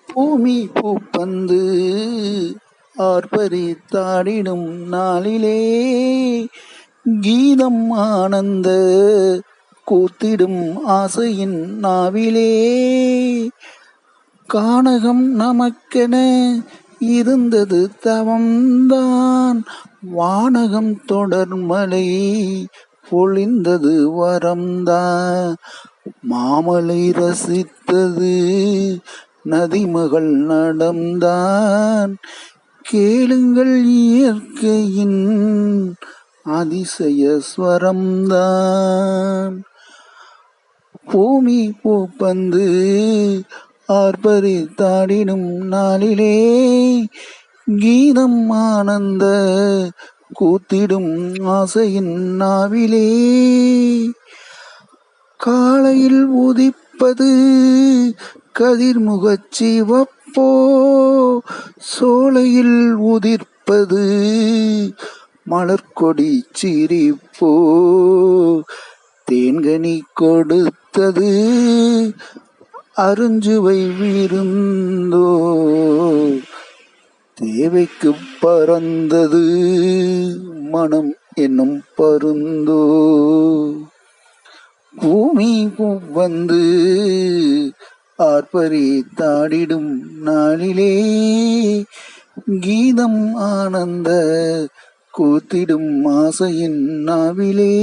பூமி பூப்பந்து ஆர்ப்பரித்தாடிடும் நாளிலே கீதம் ஆனந்த கூத்திடும் ஆசையின் நாவிலே கானகம் நமக்கென இருந்தது தவம்தான் வானகம் தொடர்மலை பொழிந்தது வரம்தான் மாமலை ரசித்தது நதிமகள் நடந்தான் கேளுங்கள் இயற்கையின் அதிசய ஸ்வரம்தான் பூமி பூப்பந்து ஆர்ப்பரித்தாடிடும் நாளிலே கீதம் ஆனந்த கூத்திடும் ஆசையின் நாவிலே காலையில் உதிப்பது கதிர்முகச் சிவப்போ சோலையில் உதிர்ப்பது மலர்கொடி சிரிப்போ தேன்கனி கொடுத்தது அருஞ்சுவை விருந்தோ தேவைக்கு பறந்தது மனம் என்னும் பருந்தோ பூமி பூவந்து ஆர்ப்பரித்தாடிடும் நாளிலே கீதம் ஆனந்த கூத்திடும் ஆசையின் நாவிலே